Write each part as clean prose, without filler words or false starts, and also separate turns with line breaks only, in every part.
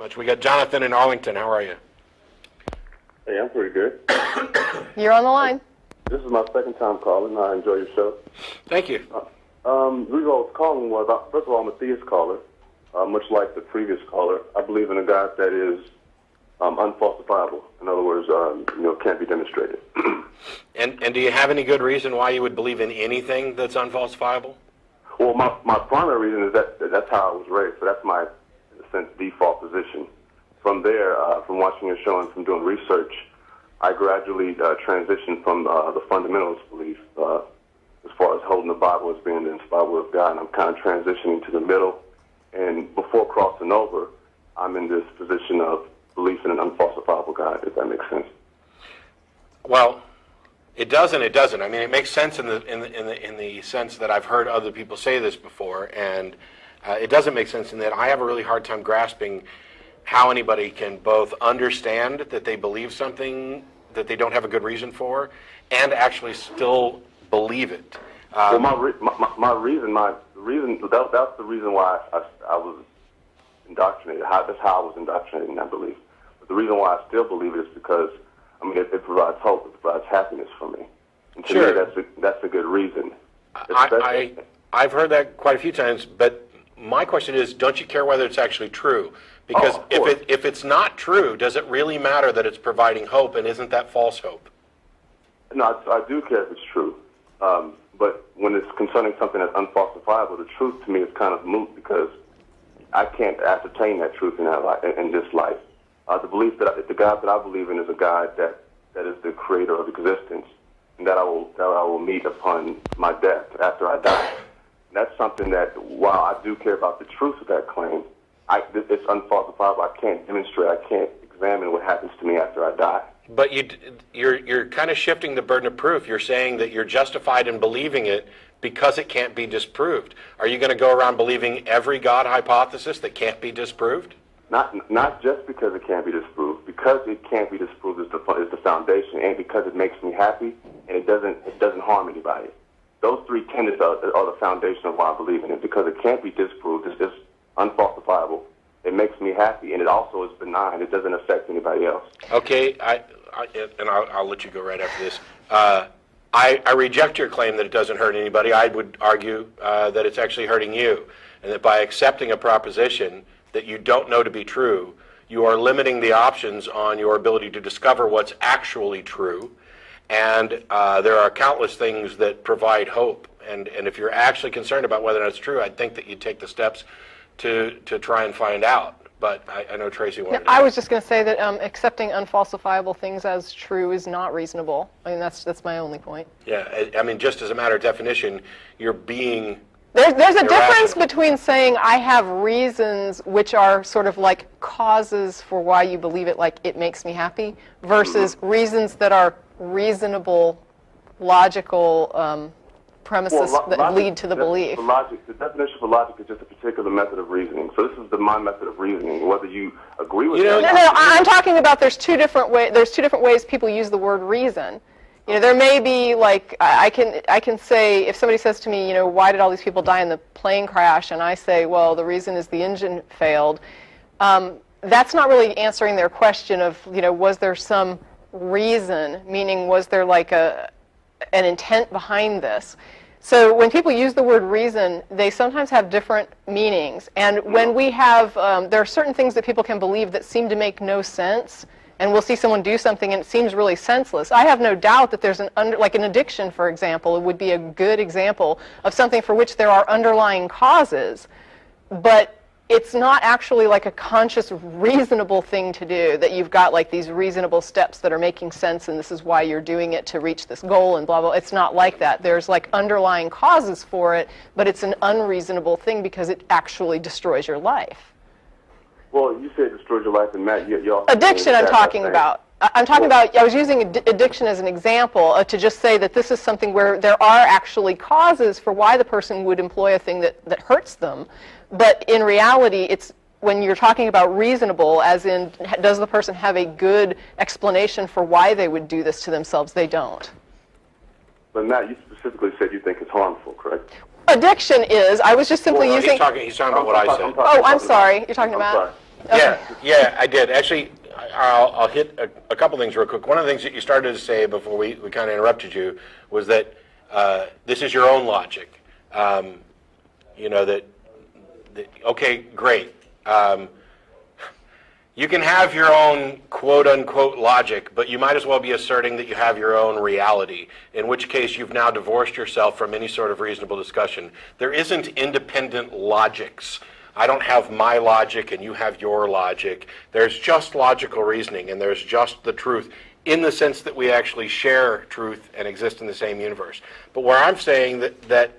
much. We got Jonathan in Arlington. How are you?
Hey, I'm pretty good.
You're on the line.
This is my second time calling. I enjoy your show.
Thank you.
The reason I was calling was, first of all, I'm a theist caller. Much like the previous caller, I believe in a God that is unfalsifiable. In other words, can't be demonstrated.
And do you have any good reason why you would believe in anything that's unfalsifiable?
Well, my primary reason is that's how I was raised. So that's my, in a sense, default position. From there, from watching your show and from doing research, I gradually transitioned from the fundamentalist belief as far as holding the Bible as being the inspired word of God, and I'm kind of transitioning to the middle. And before crossing over, I'm in this position of belief in an unfalsifiable God, if that makes sense.
Well, it does and it doesn't. I mean, it makes sense in the sense that I've heard other people say this before, and it doesn't make sense in that I have a really hard time grasping how anybody can both understand that they believe something that they don't have a good reason for, and actually still believe it.
Well, the reason that's the reason why I was indoctrinated. That's how I was indoctrinated in that belief. But the reason why I still believe it is because it provides hope. It provides happiness for me. And to me, that's a good reason.
I've heard that quite a few times, but my question is, don't you care whether it's actually true? Because if it's not true, does it really matter that it's providing hope, and isn't that false hope?
No, I do care if it's true. But when it's concerning something that's unfalsifiable, the truth to me is kind of moot because I can't ascertain that truth in this life. The belief that the God that I believe in is a God that is the creator of existence, and that I will meet upon my death after I die. And that's something that, while I do care about the truth of that claim, it's unfalsifiable. I can't demonstrate. I can't examine what happens to me after I die.
But you're kind of shifting the burden of proof. You're saying that you're justified in believing it because it can't be disproved. Are you going to go around believing every God hypothesis that can't be disproved?
Not just because it can't be disproved. Because it can't be disproved is the foundation, and because it makes me happy and it doesn't harm anybody. Those three tenets are the foundation of why I believe in it. Because it can't be disproved. It's unfalsifiable. It makes me happy, and it also is benign. It doesn't affect anybody else.
Okay, I'll let you go right after this. I reject your claim that it doesn't hurt anybody. I would argue that it's actually hurting you, and that by accepting a proposition that you don't know to be true, you are limiting the options on your ability to discover what's actually true. And there are countless things that provide hope. And if you're actually concerned about whether or not it's true, I'd think that you'd take the steps to try and find out. But I know Tracy wanted to.
I was just going to say that accepting unfalsifiable things as true is not reasonable. I mean, that's my only point.
Yeah, I mean, just as a matter of definition, you're being
There's a
irrational.
difference between saying I have reasons which are sort of like causes for why you believe it, like it makes me happy, versus reasons that are reasonable, logical premises that lead to the belief.
The definition for logic is just a particular method of reasoning. So this is my method of reasoning. Whether you agree with that.
No. I'm talking about there's two different ways people use the word reason. There may be like I can say, if somebody says to me, why did all these people die in the plane crash, and I say, well, the reason is the engine failed. That's not really answering their question of was there some reason, meaning was there like an intent behind this. So when people use the word reason, they sometimes have different meanings. And when we have, there are certain things that people can believe that seem to make no sense, and we'll see someone do something and it seems really senseless. I have no doubt that there's like an addiction, for example, it would be a good example of something for which there are underlying causes, but it's not actually like a conscious, reasonable thing to do, that you've got like these reasonable steps that are making sense and this is why you're doing it to reach this goal and blah, blah. It's not like that. There's like underlying causes for it, but it's an unreasonable thing because it actually destroys your life.
Well, you said destroys your life, and Matt, you also...
Addiction I'm talking about. I'm talking about, I was using addiction as an example to just say that this is something where there are actually causes for why the person would employ a thing that hurts them. But in reality, it's when you're talking about reasonable, as in, does the person have a good explanation for why they would do this to themselves? They don't.
But Matt, you specifically said you think it's harmful, correct?
Addiction is, I was just simply using...
He's talking about what I said.
I'm sorry, you're talking about...
Yeah, I did. Actually, I'll hit a couple things real quick. One of the things that you started to say before we kind of interrupted you was that this is your own logic. You know, that okay, great. You can have your own quote-unquote logic, but you might as well be asserting that you have your own reality, in which case you've now divorced yourself from any sort of reasonable discussion. There isn't independent logics. I don't have my logic and you have your logic. There's just logical reasoning, and there's just the truth in the sense that we actually share truth and exist in the same universe. But where I'm saying that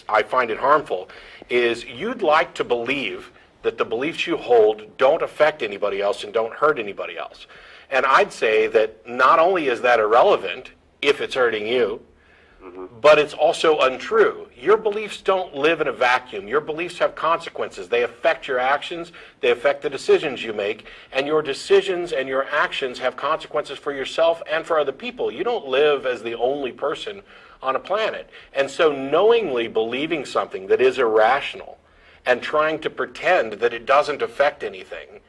I find it harmful is you'd like to believe that the beliefs you hold don't affect anybody else and don't hurt anybody else. And I'd say that not only is that irrelevant if it's hurting you, but it's also untrue. Your beliefs don't live in a vacuum. Your beliefs have consequences. They affect your actions, they affect the decisions you make, and your decisions and your actions have consequences for yourself and for other people. You don't live as the only person on a planet. And so knowingly believing something that is irrational and trying to pretend that it doesn't affect anything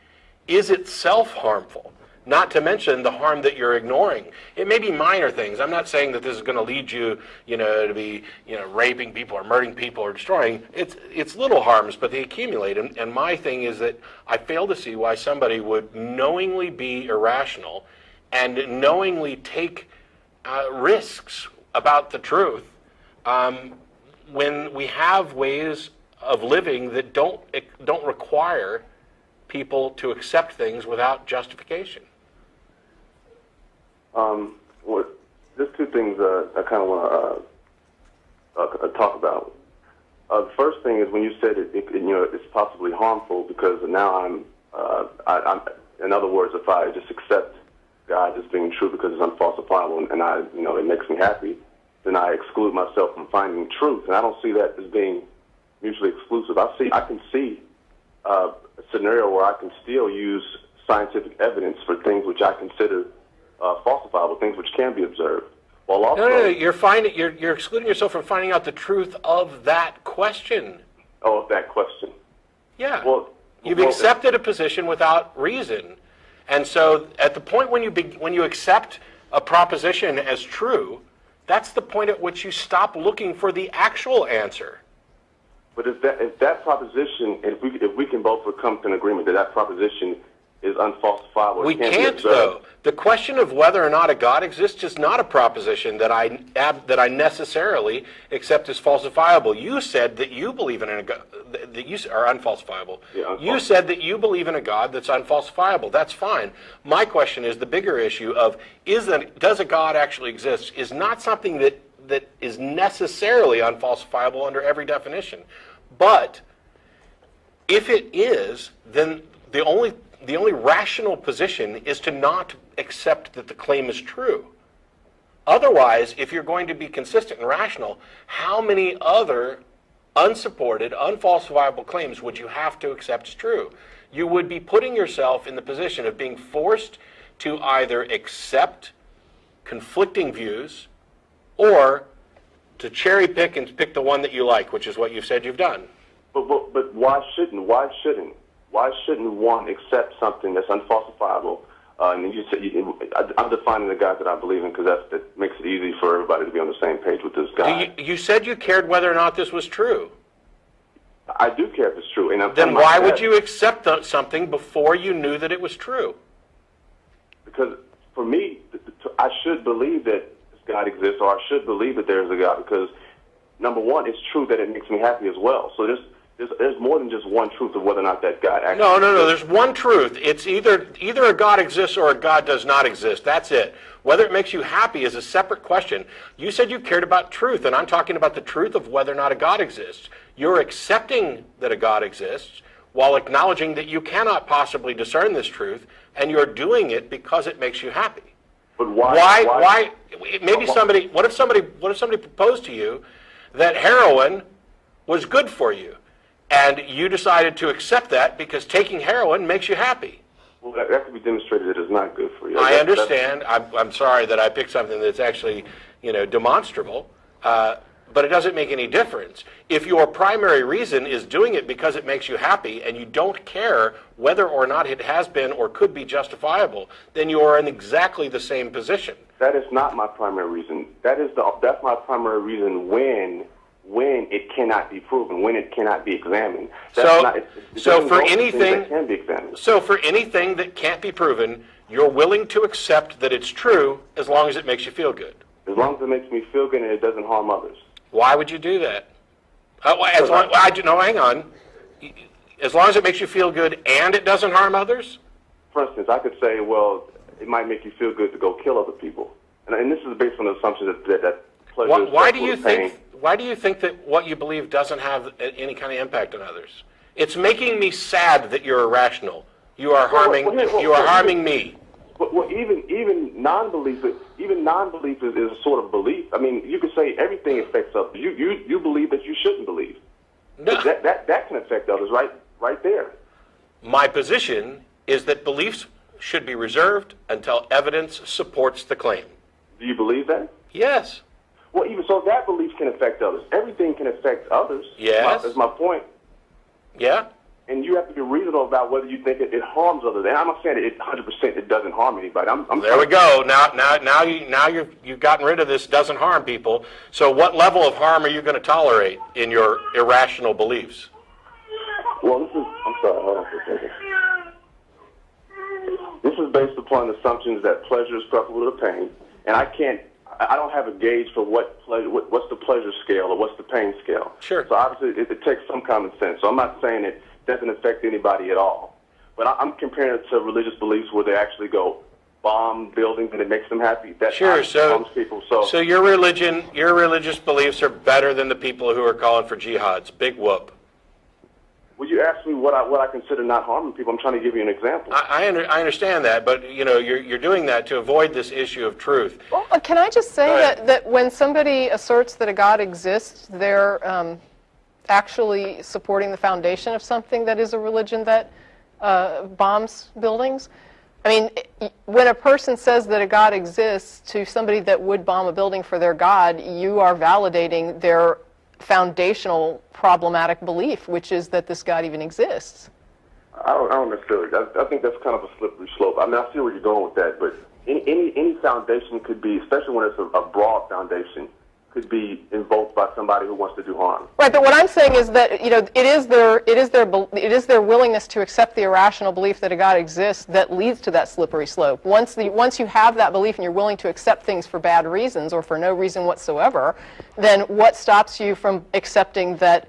is itself harmful. Not to mention the harm that you're ignoring. It may be minor things. I'm not saying that this is going to lead you, to be, raping people or murdering people or destroying. It's little harms, but they accumulate. And my thing is that I fail to see why somebody would knowingly be irrational and knowingly take risks about the truth when we have ways of living that don't require people to accept things without justification.
Well, there's two things I kind of want to talk about. The first thing is when you said it's possibly harmful because now I'm in other words, if I just accept God as being true because it's unfalsifiable and it makes me happy, then I exclude myself from finding truth, and I don't see that as being mutually exclusive. I can see a scenario where I can still use scientific evidence for things which I consider falsifiable, things which can be observed. While also,
no, you're excluding yourself from finding out the truth of that question.
Oh, of that question.
Yeah. Well, you've accepted a position without reason, and so at the point when you accept a proposition as true, that's the point at which you stop looking for the actual answer.
But if that proposition, if we can both come to an agreement that proposition is unfalsifiable,
we can't though. The question of whether or not a God exists is not a proposition that I necessarily accept as falsifiable. You said that you believe in a God that you are unfalsifiable. Yeah, you said that you believe in a God that's unfalsifiable. That's fine. My question is the bigger issue of does a God actually exist is not something that is necessarily unfalsifiable under every definition. But if it is, then the only rational position is to not accept that the claim is true. Otherwise, if you're going to be consistent and rational, how many other unsupported, unfalsifiable claims would you have to accept as true? You would be putting yourself in the position of being forced to either accept conflicting views or to cherry pick and pick the one that you like, which is what you've said you've done.
But why shouldn't one accept something that's unfalsifiable? And you said I'm defining the God that I believe in because that makes it easy for everybody to be on the same page with this God.
You said you cared whether or not this was true.
I do care if it's true. And
then why would you accept something before you knew that it was true?
Because for me, I should believe that God exists, or I should believe that there is a God because, number one, it's true that it makes me happy as well. So there's more than just one truth of whether or not that God actually exists.
No. There's one truth. It's either a God exists or a God does not exist. That's it. Whether it makes you happy is a separate question. You said you cared about truth, and I'm talking about the truth of whether or not a God exists. You're accepting that a God exists while acknowledging that you cannot possibly discern this truth, and you're doing it because it makes you happy.
But why?
Maybe somebody. What if somebody proposed to you that heroin was good for you, and you decided to accept that because taking heroin makes you happy?
Well, that could be demonstrated that it's not good for you.
I understand. I'm sorry that I picked something that's actually demonstrable. but it doesn't make any difference. If your primary reason is doing it because it makes you happy and you don't care whether or not it has been or could be justifiable, then you are in exactly the same position.
That is not my primary reason. That's my primary reason when it cannot be proven, when it cannot be examined.
So for anything
that can be examined.
So for anything that can't be proven, you're willing to accept that it's true as long as it makes you feel good.
As long as it makes me feel good and it doesn't harm others.
Why would you do that? Hang on. As long as it makes you feel good and it doesn't harm others?
For instance, I could say, well, it might make you feel good to go kill other people. And this is based on the assumption that pleasure is
Why do you think that what you believe doesn't have any kind of impact on others? It's making me sad that you're irrational. You are harming me.
Well, even non-belief is a sort of belief. I mean, you could say everything affects others. You believe that you shouldn't believe.
No.
That can affect others, right there.
My position is that beliefs should be reserved until evidence supports the claim.
Do you believe that?
Yes.
Well, even so, that belief can affect others. Everything can affect others.
Yes.
That's my point.
Yeah.
And you have to be reasonable about whether you think it harms others. And I'm not saying it 100% it doesn't harm anybody.
There we go. Now you've gotten rid of this doesn't harm people. So what level of harm are you going to tolerate in your irrational beliefs?
Well, I'm sorry, hold on for a second. This is based upon assumptions that pleasure is preferable to pain. And I don't have a gauge for what's the pleasure scale or what's the pain scale.
Sure.
So obviously it takes some common sense. So I'm not saying it doesn't affect anybody at all. But I'm comparing it to religious beliefs where they actually go bomb buildings and it makes them happy. That
sure.
harms people. So
your religious beliefs are better than the people who are calling for jihads. Big whoop.
Well, you asked me what I consider not harming people. I'm trying to give you an example.
I understand that, but you're doing that to avoid this issue of truth.
Well, can I just say that when somebody asserts that a God exists, they're actually supporting the foundation of something that is a religion that bombs buildings? I mean, when a person says that a God exists to somebody that would bomb a building for their God, you are validating their foundational problematic belief, which is that this God even exists.
I don't necessarily. I think that's kind of a slippery slope. I mean, I see where you're going with that, but any foundation could be, especially when it's a broad foundation, could be invoked by somebody who wants to do harm.
Right, but what I'm saying is that it is their willingness to accept the irrational belief that a God exists that leads to that slippery slope. Once you have that belief and you're willing to accept things for bad reasons or for no reason whatsoever, then what stops you from accepting that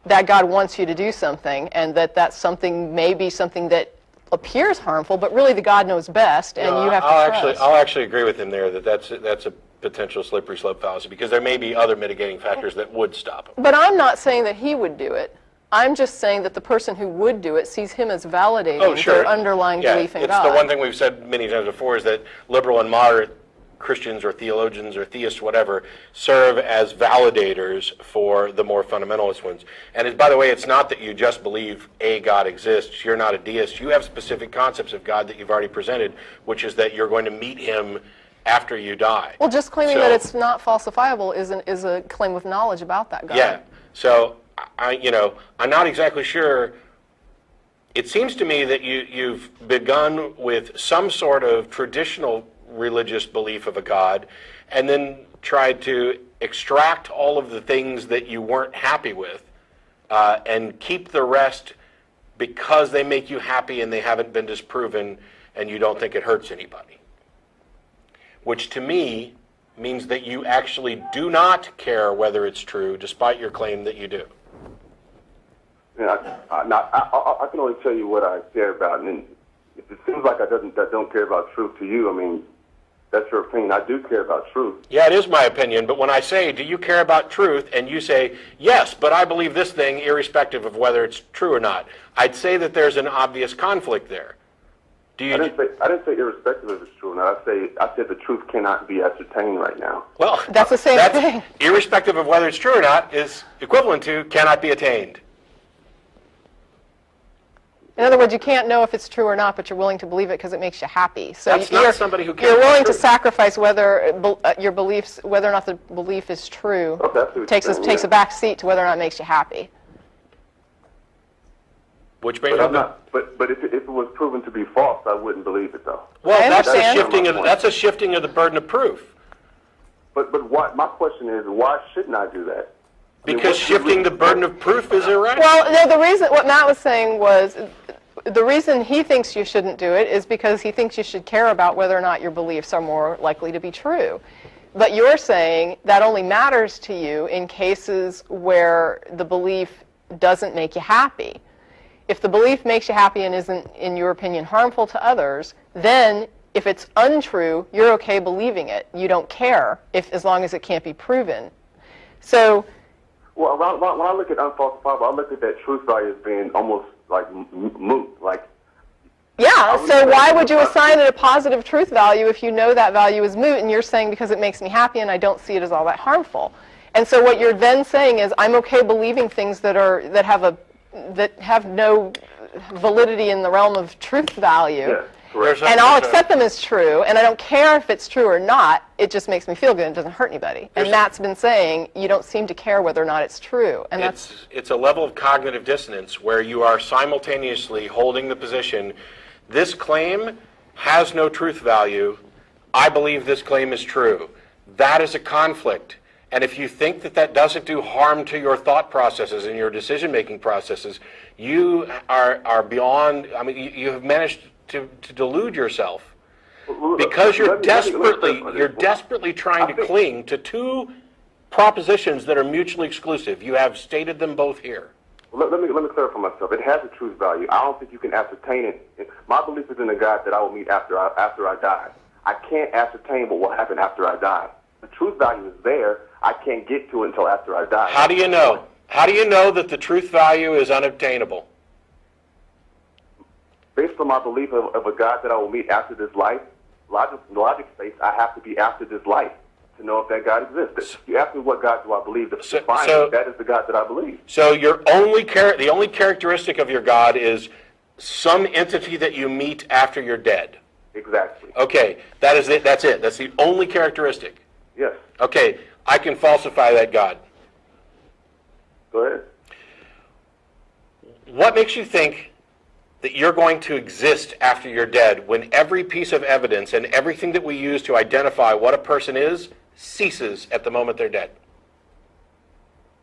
God wants you to do something and that something may be something that appears harmful, but really the God knows best, and you have to trust.
I'll actually agree with him there that's a potential slippery slope fallacy, because there may be other mitigating factors that would stop him.
But I'm not saying that he would do it. I'm just saying that the person who would do it sees him as validating their underlying belief in God.
It's the one thing we've said many times before is that liberal and moderate Christians or theologians or theists, whatever, serve as validators for the more fundamentalist ones. And by the way, it's not that you just believe a God exists. You're not a deist. You have specific concepts of God that you've already presented, which is that you're going to meet him after you die.
Well, just claiming that it's not falsifiable is a claim of knowledge about that God.
Yeah. So I'm not exactly sure. It seems to me that you've begun with some sort of traditional religious belief of a God, and then tried to extract all of the things that you weren't happy with, and keep the rest because they make you happy and they haven't been disproven, and you don't think it hurts anybody. Which to me means that you actually do not care whether it's true, despite your claim that you do.
Yeah, I can only tell you what I care about, and if it seems like I don't care about truth to you, I mean, that's your opinion. I do care about truth.
Yeah, it is my opinion, but when I say, do you care about truth, and you say, yes, but I believe this thing irrespective of whether it's true or not, I'd say that there's an obvious conflict there. I
didn't say irrespective of it's true or not. I said the truth cannot be ascertained right now.
Well,
that's the same thing.
Irrespective of whether it's true or not is equivalent to cannot be attained.
In other words, you can't know if it's true or not, but you're willing to believe it because it makes you happy. So
That's not somebody who cares
you're willing
about
to
truth.
sacrifice whether your beliefs, whether or not the belief is true,
Okay, I see what
takes
you're saying,
a back seat to whether or not it makes you happy.
Which brings
But
up
I'm not. But if it was proven to be false, I wouldn't believe it though.
well,
I
that's a
understand.
shifting of the burden of proof.
But why? My question is, why shouldn't I do that? I mean,
Because
what's
shifting the burden of proof is irrational.
Well, no, the reason, what Matt was saying was, the reason he thinks you shouldn't do it is because he thinks you should care about whether or not your beliefs are more likely to be true. But you're saying that only matters to you in cases where the belief doesn't make you happy. If the belief makes you happy and isn't, in your opinion, harmful to others, then if it's untrue, you're okay believing it. You don't care as long as it can't be proven. So,
Well, when I look at unfalsifiable, I look at that truth value as being almost like moot. Like,
yeah, so why would you assign it a positive truth value if you know that value is moot, and you're saying because it makes me happy and I don't see it as all that harmful? And so what you're then saying is, I'm okay believing things that have no validity in the realm of truth value.
yeah, correct.
And I'll accept them as true, and I don't care if it's true or not. It just makes me feel good and doesn't hurt anybody. And Matt's been saying you don't seem to care whether or not it's true. And
It's a level of cognitive dissonance where you are simultaneously holding the position, this claim has no truth value, I believe this claim is true. That is a conflict. And if you think that that doesn't do harm to your thought processes and your decision-making processes, you are beyond, I mean, you have managed to delude yourself. Because you're desperately trying to cling to two propositions that are mutually exclusive. You have stated them both here.
Let me clarify myself. It has a truth value. I don't think you can ascertain it. My belief is in a God that I will meet after I die. I can't ascertain what will happen after I die. The truth value is there. I can't get to it until after I die.
How do you know? How do you know that the truth value is unobtainable?
Based on my belief of a God that I will meet after this life, logic states I have to be after this life to know if that God exists. If you ask me what God do I believe, that is the God that I believe.
So the only characteristic of your God is some entity that you meet after you're dead.
Exactly.
Okay, that is it. That's it. That's the only characteristic.
Yes.
Okay, I can falsify that God.
Go ahead.
What makes you think that you're going to exist after you're dead when every piece of evidence and everything that we use to identify what a person is ceases at the moment they're dead?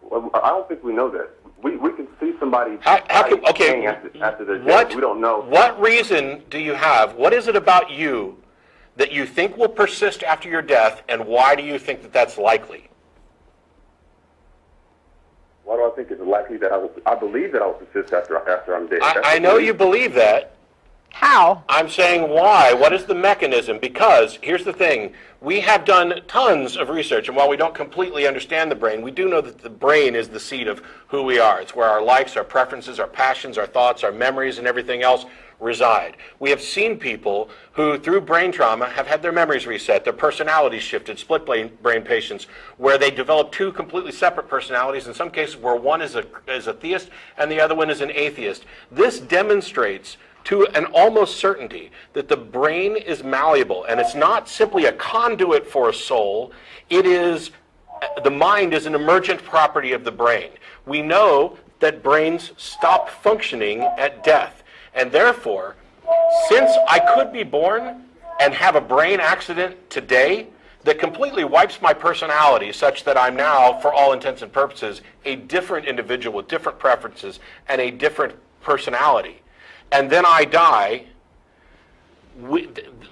Well, I don't think we know that. We can see somebody
after
they're dead. We don't know.
What reason do you have? What is it about you that you think will persist after your death, and why do you think that that's likely?
Why do I think it's likely that I believe that I will persist after I'm dead?
I know you believe that.
how?
I'm saying why. What is the mechanism? Because here's the thing. We have done tons of research, and while we don't completely understand the brain, we do know that the brain is the seat of who we are. It's where our likes, our preferences, our passions, our thoughts, our memories, and everything else reside. We have seen people who, through brain trauma, have had their memories reset, their personalities shifted, split brain patients, where they develop two completely separate personalities, in some cases where one is a theist and the other one is an atheist. This demonstrates to an almost certainty that the brain is malleable, and it's not simply a conduit for a soul. It is, the mind is an emergent property of the brain. We know that brains stop functioning at death, and therefore, since I could be born and have a brain accident today that completely wipes my personality such that I'm now, for all intents and purposes, a different individual with different preferences and a different personality, and then I die,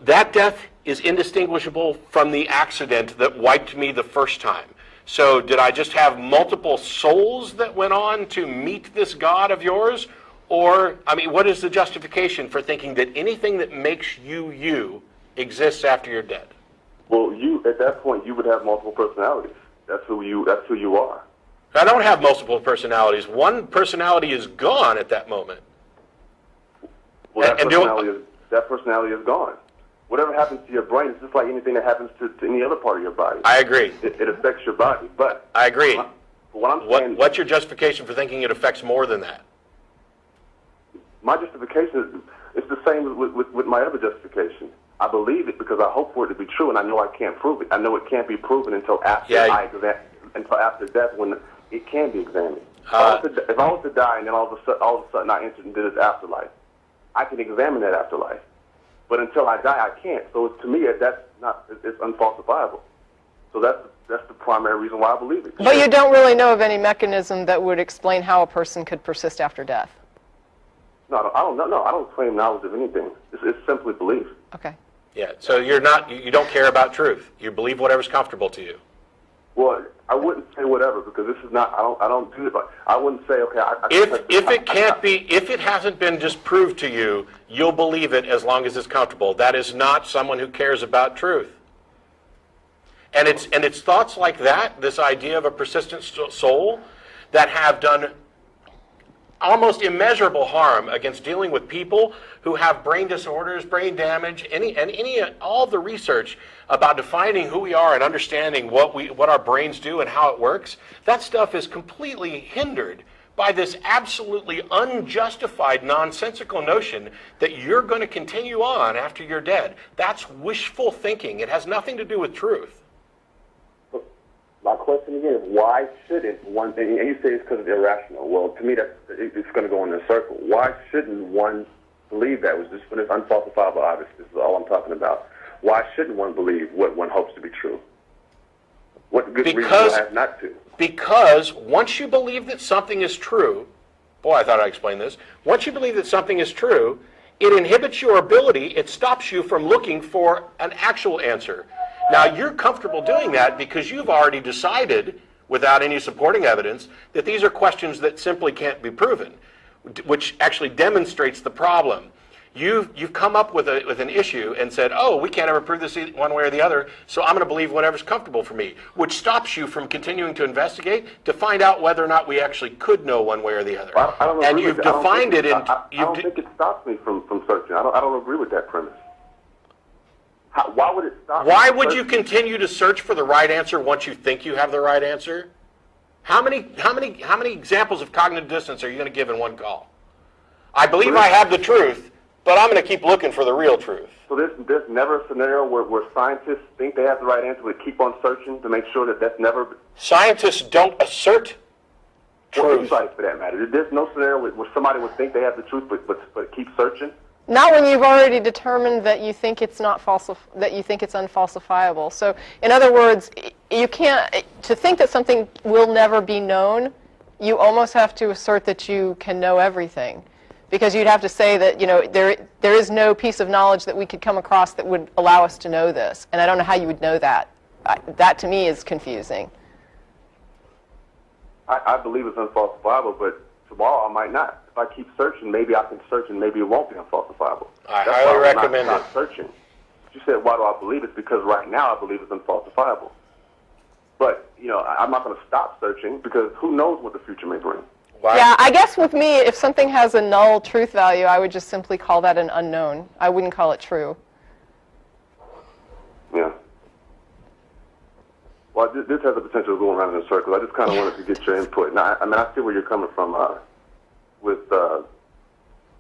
that death is indistinguishable from the accident that wiped me the first time. So did I just have multiple souls that went on to meet this God of yours? Or, I mean, what is the justification for thinking that anything that makes you you exists after you're dead?
Well, at that point, you would have multiple personalities. That's who you are.
I don't have multiple personalities. One personality is gone at that moment.
Well, that personality is gone. Whatever happens to your brain is just like anything that happens to any other part of your body.
I agree.
It affects your body, but
I agree.
What I'm saying,
what's your justification for thinking it affects more than that?
My justification is the same with my other justification. I believe it because I hope for it to be true, and I know I can't prove it. I know it can't be proven until after until after death, when it can be examined. If I was to die and then all of a sudden I entered into this afterlife, I can examine that afterlife. But until I die, I can't. So to me, it's unfalsifiable. So that's the primary reason why I believe it.
But you don't really know of any mechanism that would explain how a person could persist after death.
No, I don't know. No, I don't claim knowledge of anything. It's simply belief.
Okay.
Yeah. So you don't care about truth. You believe whatever's comfortable to you.
Well, I wouldn't say whatever because this is not. I don't do it. But I wouldn't say okay.
If it hasn't been disproved to you, you'll believe it as long as it's comfortable. That is not someone who cares about truth. And it's thoughts like that, this idea of a persistent soul, that have done almost immeasurable harm against dealing with people who have brain disorders, brain damage, all the research about defining who we are and understanding what our brains do and how it works. That stuff is completely hindered by this absolutely unjustified, nonsensical notion that you're going to continue on after you're dead. That's wishful thinking. It has nothing to do with truth.
My question again is, why shouldn't one thing, and you say it's because it's irrational. Well, to me, it's going to go in a circle. Why shouldn't one believe that? When it's unfalsifiable, obviously, this is all I'm talking about. Why shouldn't one believe what one hopes to be true? What good reason do I have not to?
Because once you believe that something is true, boy, I thought I explained this. Once you believe that something is true, it inhibits your ability, it stops you from looking for an actual answer. Now, you're comfortable doing that because you've already decided, without any supporting evidence, that these are questions that simply can't be proven, which actually demonstrates the problem. You've come up with an issue and said, oh, we can't ever prove this one way or the other, so I'm going to believe whatever's comfortable for me, which stops you from continuing to investigate to find out whether or not we actually could know one way or the other.
I don't
and
agree
you've
with that.
defined it in...
I don't think it stops me from searching. I don't agree with that premise. Why would it stop?
Why would you continue to search for the right answer once you think you have the right answer? How many examples of cognitive dissonance are you going to give in one call? I believe I have the truth, but I'm going to keep looking for the real truth.
So there's never a scenario where scientists think they have the right answer, but keep on searching to make sure that that's never...
Scientists don't assert truth.
Anybody for that matter. There's no scenario where somebody would think they have the truth, but keep searching.
Not when you've already determined that you think it's that you think it's unfalsifiable. So, in other words, you can't, to think that something will never be known, you almost have to assert that you can know everything. Because you'd have to say that, there is no piece of knowledge that we could come across that would allow us to know this. And I don't know how you would know that. That, to me, is confusing.
I believe it's unfalsifiable, but tomorrow I might not. If I keep searching, maybe I can search and maybe it won't be unfalsifiable.
I highly recommend it.
I'm not searching. You said, why do I believe it? Because right now I believe it's unfalsifiable. But, I'm not going to stop searching because who knows what the future may bring.
Why?
Yeah, I guess with me, if something has a null truth value, I would just simply call that an unknown. I wouldn't call it true.
Yeah. Well, this has the potential of going around in a circle. I just kind of wanted to get your input. Now, I see where you're coming from with the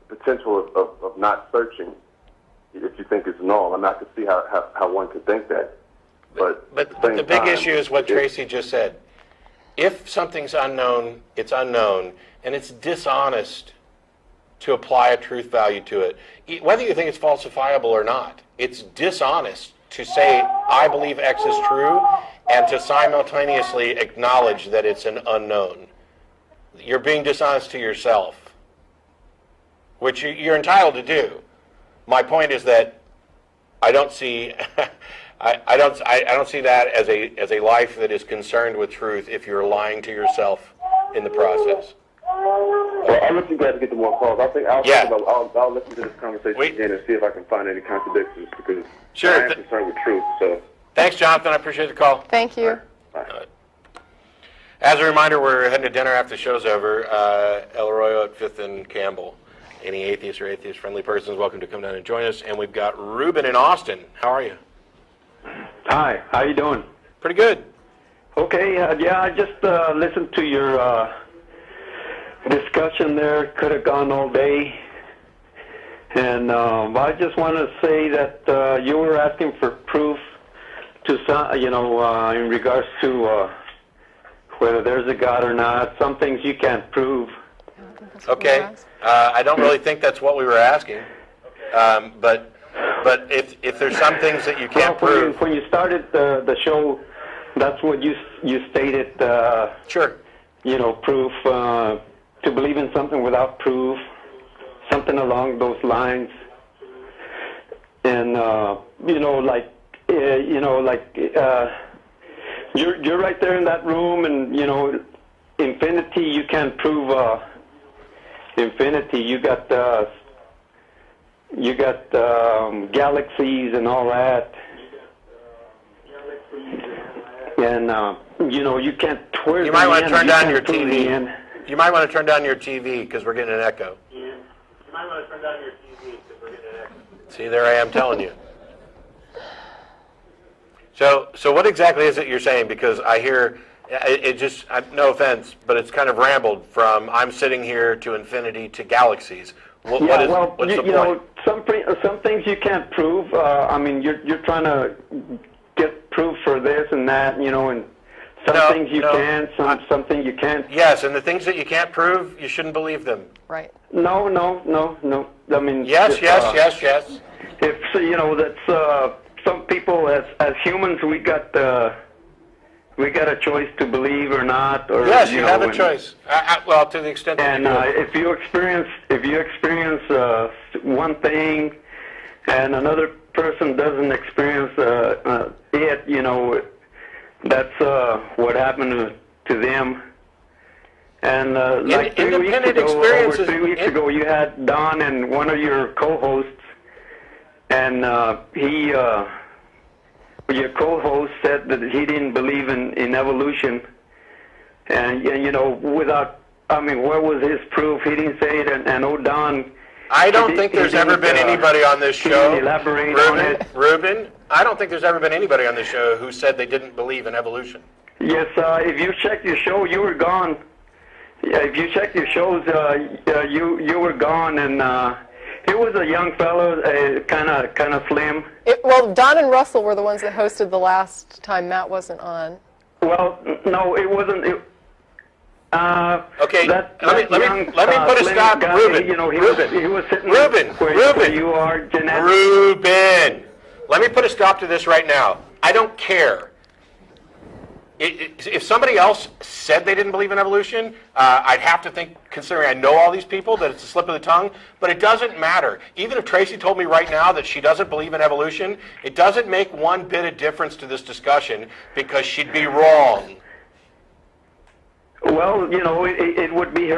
potential of not searching if you think it's null. I can see how one could think that. But
the big issue is what Tracy just said. If something's unknown, it's unknown, and it's dishonest to apply a truth value to it. Whether you think it's falsifiable or not, it's dishonest to say, I believe X is true, and to simultaneously acknowledge that it's an unknown. You're being dishonest to yourself, which you're entitled to do. My point is that I don't see I don't see that as a life that is concerned with truth if you're lying to yourself in the process.
Well, I'll let you guys get to more calls. I'll listen to this conversation again and see if I can find any contradictions because I am concerned with truth. So
thanks, Jonathan. I appreciate the call.
Thank you.
Bye.
As a reminder, we're heading to dinner after the show's over. El Arroyo at 5th and Campbell. Any atheist or atheist-friendly person is welcome to come down and join us. And we've got Rubén in Austin. How are you?
Hi, how you doing?
Pretty good.
Okay, I just listened to your discussion there. Could have gone all day. And I just want to say that you were asking for proof to some, in regards to whether there's a God or not. Some things you can't prove.
Okay. I don't really think that's what we were asking. But if there's some things that you can't prove.
When you started the show, that's what you stated.
Sure.
Proof, to believe in something without proof, something along those lines. And, you're right there in that room, and, infinity, you can't prove infinity. You got galaxies and all that. And, you can't...
You might want to turn down your TV. You might want to turn down your TV because we're getting an echo. You might want to turn down your TV because we're getting an echo. See, there I am telling you. So what exactly is it you're saying? Because I hear it just, no offense, but it's kind of rambled from I'm sitting here to infinity to galaxies. What's the point?
Some things you can't prove. You're trying to get proof for this and that, and some things you can, some things you can't.
Yes, and the things that you can't prove, you shouldn't believe them.
Right.
No.
Yes.
If that's some people as humans, we got a choice to believe or not. Or
yes, you have a choice. Well, to the extent that
you do. If you experience one thing, and another person doesn't experience it, that's what happened to them. And like 3 weeks ago, you had Don and one of your co-hosts, and your co-host said that he didn't believe in evolution, and where was his proof? He didn't say it, and Don.
I don't think there's ever been anybody on this show,
elaborate on it.
Rubén, I don't think there's ever been anybody on this show who said they didn't believe in evolution.
Yes, if you checked your show, you were gone. Yeah, if you checked your shows, you were gone, and he was a young fellow, kind of slim.
Well, Don and Russell were the ones that hosted the last time Matt wasn't on.
Well, no, it wasn't.
Okay, let me put a stop,
guy,
Rubén.
He was sitting
Rubén,
where you are, Jeanette.
Rubén, let me put a stop to this right now. I don't care. If somebody else said they didn't believe in evolution, I'd have to think, considering I know all these people, that it's a slip of the tongue. But it doesn't matter. Even if Tracy told me right now that she doesn't believe in evolution, it doesn't make one bit of difference to this discussion because she'd be wrong.
Well, it would be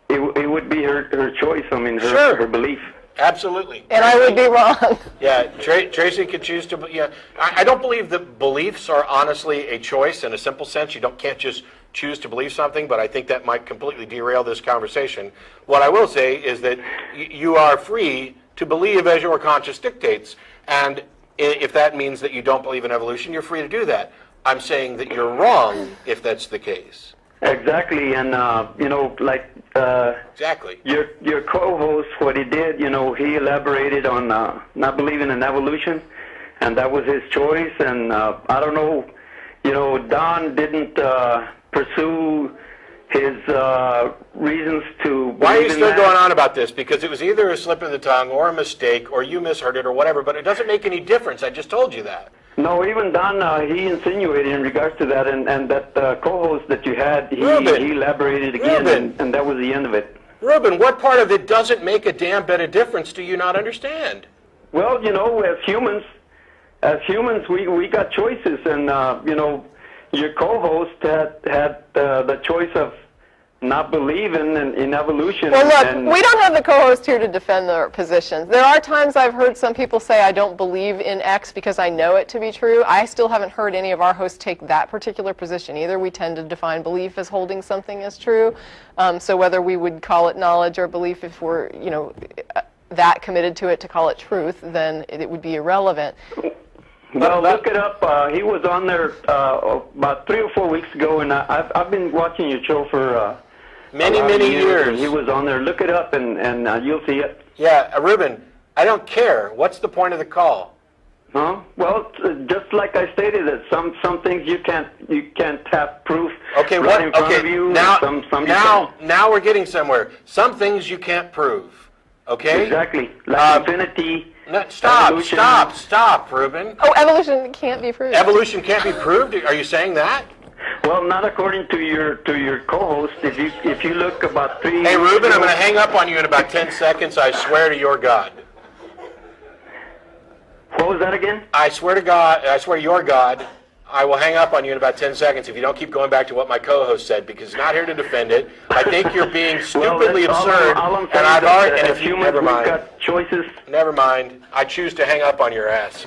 it would be her choice. Her belief.
Absolutely.
And I would be wrong.
Yeah, Tracy could choose to. Yeah, I don't believe that beliefs are honestly a choice in a simple sense. You can't just choose to believe something, but I think that might completely derail this conversation. What I will say is that you are free to believe as your conscience dictates, and if that means that you don't believe in evolution, you're free to do that. I'm saying that you're wrong if that's the case.
Exactly, and
exactly.
Your co-host, what he did, he elaborated on not believing in evolution, and that was his choice. And I don't know, Don didn't pursue his reasons to.
Why are you still going on about this? Because it was either a slip of the tongue or a mistake, or you misheard it, or whatever. But it doesn't make any difference. I just told you that.
No, even Don, he insinuated in regards to that, and that co-host that you had, he elaborated again, and that was the end of it.
Rubén, what part of it doesn't make a damn bit of difference do you not understand?
Well, as humans, we got choices, and your co-host had the choice of not believing in evolution.
Well, look, we don't have the co-host here to defend their positions. There are times I've heard some people say I don't believe in X because I know it to be true. I still haven't heard any of our hosts take that particular position either. We tend to define belief as holding something as true. So whether we would call it knowledge or belief, if we're that committed to it to call it truth, then it would be irrelevant.
Well, look it up. He was on there about 3 or 4 weeks ago, and I've been watching your show for
Many,
a lot of
many years.
And he was on there. Look it up, and you'll see it.
Yeah, Rubén, I don't care. What's the point of the call?
Huh? Well, just like I stated, that some things you can't have proof
Okay,
right in front of you.
Now,
some you
now we're getting somewhere. Some things you can't prove. Okay?
Exactly. Like infinity.
No, stop,
evolution.
stop, Rubén.
Oh, evolution can't be proved.
Evolution can't be proved? Are you saying that?
Well, not according to your co-host. If you look about 3
Hey,
years
Rubén,
ago-
I'm going to hang up on you in about 10 seconds. I swear to your God.
What was that again?
I swear to God, I swear to your God, I will hang up on you in about 10 seconds if you don't keep going back to what my co-host said, because he's not here to defend it. I think you're being stupidly
that's
absurd,
all I'm
and
saying
I've
is that
already, and
as
if you,
humans,
never
we've
mind,
got choices.
never mind, I choose to hang up on your ass.